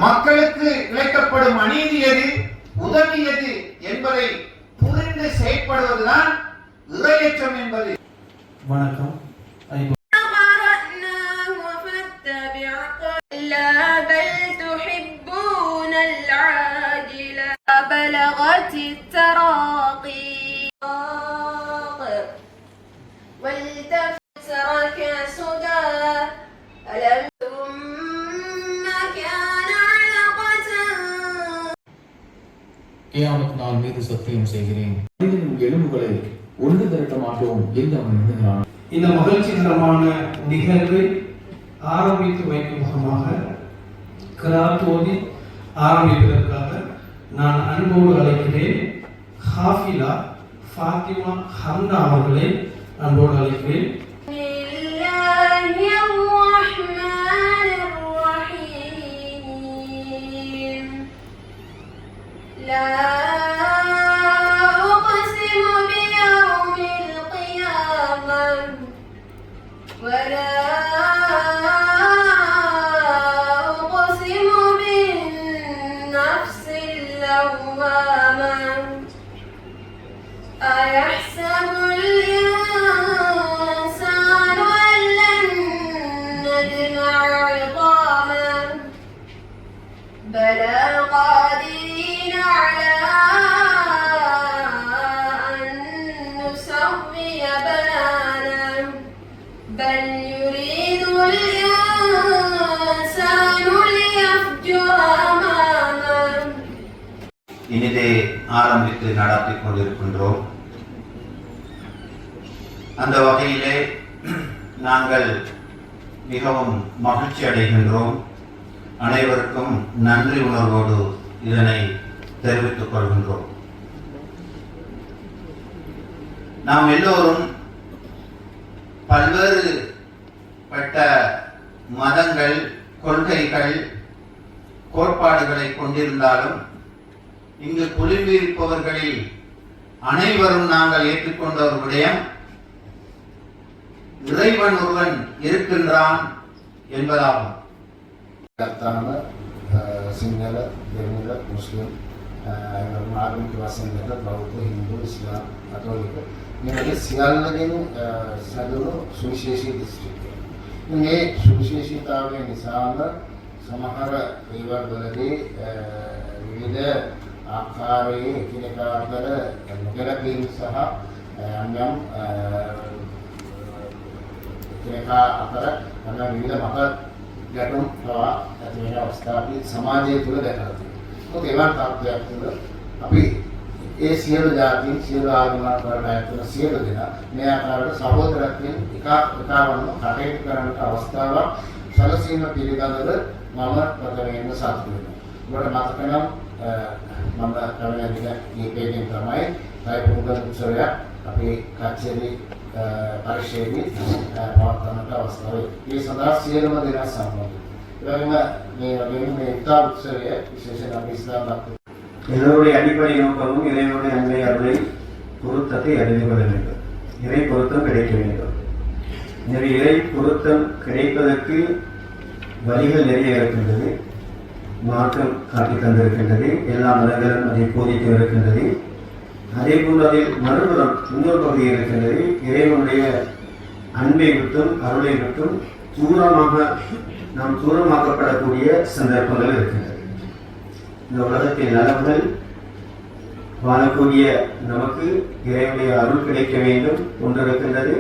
மக்களுக்கு இழைக்கப்படும் அநீதி எது, உதவி எது என்பதை புரிந்து செயற்படுவதுதான் இறையச்சம் என்பது. வணக்கம். بلغت التراقي والتفت ترك سدى ألم ثم كان علقة. கியாமத் நாள் மீது சத்தியம் செய்கிறேன், மனிதனின் எலும்புகளை ஒன்று திரட்ட மாட்டோம் என்று அவன் எண்ணுகிறான். இந்த மகிழ்ச்சிகரமான நிகழ்வை ஆரம்பித்து வைக்கும் முகமாக கிராத் ஓதி ஆரம்பிப்பதற்காக நான் அன்போடு அழைக்கிறேன் ஹாஃபிலா ஃபாத்திமா ஹம்னா அவர்களை அன்போடு அழைக்கிறேன். أيحسب الإنسان أن لن نجمع عظاما بلى قادرين على أن نسوي بنانا بل يريد الإنسان ليفجر أماما. இனிதே ஆரம்பித்து நடத்திக் கொண்டிருக்கின்றோம். அந்த வகையிலே நாங்கள் மிகவும் மகிழ்ச்சி அடைகின்றோம். அனைவருக்கும் நன்றி உணர்வோடு இதனை தெரிவித்துக் கொள்கின்றோம். நாம் எல்லோரும் பல்வேறுபட்ட மதங்கள், கொள்கைகள், கோட்பாடுகளை கொண்டிருந்தாலும் இங்கு குழுமியிருப்பவர்களில் அனைவரும் நாங்கள் ஏற்றுக்கொண்ட ஒரு விடயம் இறைவன் ஒருவன் இருக்கின்றான் என்பதாகும். සිංහල, දෙමළ, මුස්ලිම්, ආගමික වශයෙන් දැක බෞද්ධ, හින්දු, ඉස්ලාම්, කතෝලික මේ වගේ සියල්ලගෙන් සැදුණු සුවිශේෂී දිස්ත්‍රික්කය. මේ සුවිශේෂීතාවය නිසාම සමහර දේවල්වලදී විවිධ ආකාරයේ එකිනෙකා අතර නොගැලපීම් සහ යම් එකිනෙකා අතර විවිධ මත ගැටුම් පවා ඇති වෙන අවස්ථා අපි සමාජය තුළ දැකලා තියෙනවා. ඒත් ඒවන් තත්ත්වයක් තුළ අපි ඒ සියලු ජාතීන්, සියලු ආගමක් වලට අයත් වෙන සියලු දෙනා මේ ආකාරයට සහෝදරත්වයෙන් එකවන්න කටයුතු කරන්නට අවස්ථාවක් සැලසීම පිළිබඳව මම ප්‍රථමයෙන්ම සතුටු වෙනවා. ඔබට මතක නම් මම කවුරුන් දින කීපයකින් තමයි සයිපුංගල් උත්සවයක් අපේ කච්චේරි පරිශ්‍රයේදී පවත්වන්නට අවස්ථාව ඒ සඳහා සියලුම දෙනා සම්බන්ධ. ඒ වගේම මේ ඉෆ්තාර් උත්සවය විශේෂයෙන් අපි ඉස්ලාම් பக்தர்கள் எல்லோருடைய அடிப்படை நோக்கமும் இறைவனுடைய அன்பை, அருளை, பொருத்தத்தை அறிந்து கொள்ள வேண்டும். இறை பொருத்தம் கிடைக்க வேண்டும். எனவே இறை பொருத்தம் கிடைப்பதற்கு வழிகள் நிறைய இருக்கின்றது. மார்க்கம் காட்டி தந்திருக்கின்றது. எல்லா மதங்களும் அதை போதித்து இருக்கின்றது. அதே போன்று அதில் மறுபுறம் இன்னொரு பகுதி இருக்கின்றது. இறைவனுடைய அன்பை விட்டும் அருளை விட்டும் நாம் தூரமாக்கப்படக்கூடிய சந்தர்ப்பங்கள் இருக்கின்றது. இந்த உலகத்தின் நலவுகள் வாழக்கூடிய நமக்கு இறைவனுடைய அருள் கிடைக்க வேண்டும் ஒன்று இருக்கின்றது.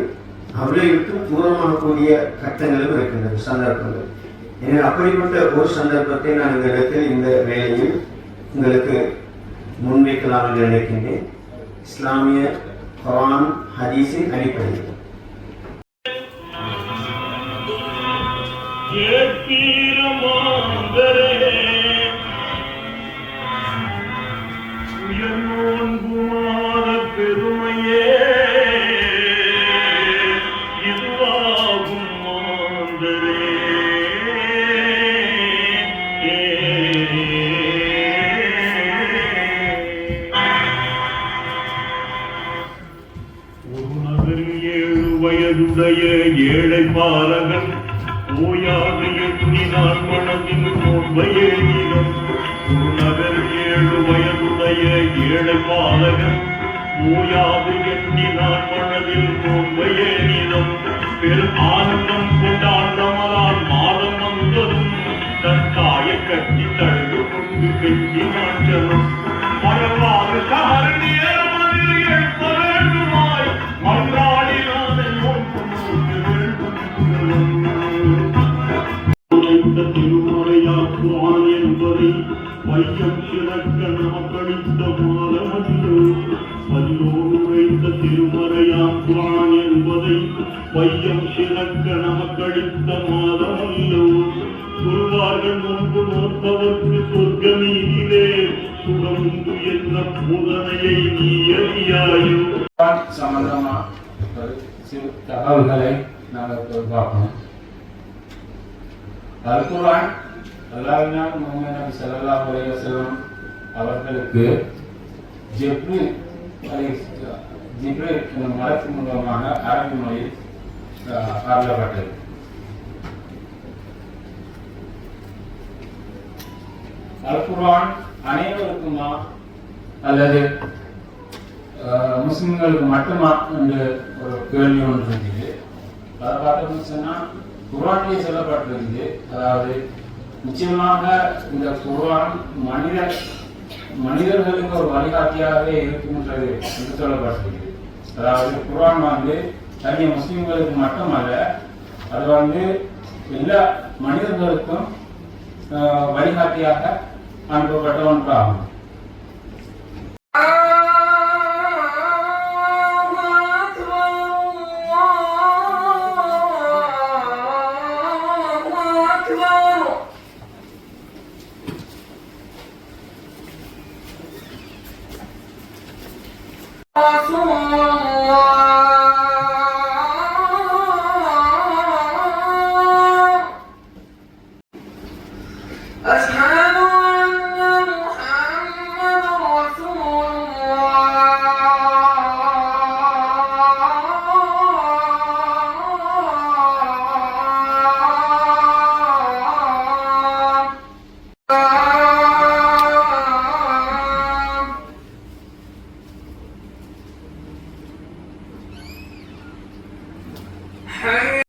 அருளை விட்டும் தூரமாகக்கூடிய கட்டங்களும் இருக்கின்றது, சந்தர்ப்பங்கள். எனவே அப்படிப்பட்ட ஒரு சந்தர்ப்பத்தை நான் இந்த இடத்தில் இந்த வேளையில் உங்களுக்கு முன்வைக்கலாம் என்று நினைக்கின்றேன். இஸ்லாமிய குர்ஆன் ஹதீஸின் அடிப்படையில் வயதுடைய ஏழை பாலகன் ஓயாது எண்ணினான் மனதின் நோன்பையேனிடம் நகர் 7 வயதுடைய ஏழை பாலகன் ஓயாது எண்ணினான் மனதில் நோன்பையேனிடம் பெரு ஆனந்தம் கொண்டான் ரமலான் மாதம் வந்ததும் தன் தாயை கட்டி தழுது கொண்டு கெஞ்சி மாற்றணும் மரவாறு சகர நேரமதில் எழுப்ப வேண்டுமாய் மன்றாடினான் திருமறையாக்குவான் என்பதை வையம் சிறக்க நமக்களித்த மாதமல்லோ பல்லோடு வைத்த திருமறையாக்குவான் என்பதை வையம் சிறக்க நமக்களித்த மாதமல்லோ சொல்வார்கள் நோன்பு நோற்பவர்க்கு சொர்க்கமீதிலே சுகமுண்டு என்ற போதனையை நீ அறியாயோ. சம்பந்தமா ஒரு சிறு தகவல்களை நாங்கள் இப்போது பார்க்கணும். அல்குர்ஆன் அல்லாஹ்வினால் முஹம்மது நபி ஸல்லல்லாஹு அலைஹி வஸல்லம் அவர்களுக்கு ஜிப்ரீல் என்ற மலக்கு மூலமாக அரபி மொழியில் அருளப்பட்டது. அல்குர்ஆன் அனைவருக்குமா அல்லது முஸ்லிம்களுக்கு மட்டுமா என்று ஒரு கேள்வி ஒன்று இருக்குது. அதை பார்த்தோம்னு சொன்னால் குர்ஆனிலே சொல்லப்பட்டிருக்குது. அதாவது நிச்சயமாக இந்த குர்ஆன் மனிதர்களுக்கு ஒரு வழிகாட்டியாகவே இருக்குன்றது என்று சொல்லப்பட்டிருக்குது. அதாவது குர்ஆன் தனிய முஸ்லிம்களுக்கு மட்டுமல்ல, அது எல்லா மனிதர்களுக்கும் வழிகாட்டியாக அனுப்பப்பட்ட ஒன்றாகும். Hey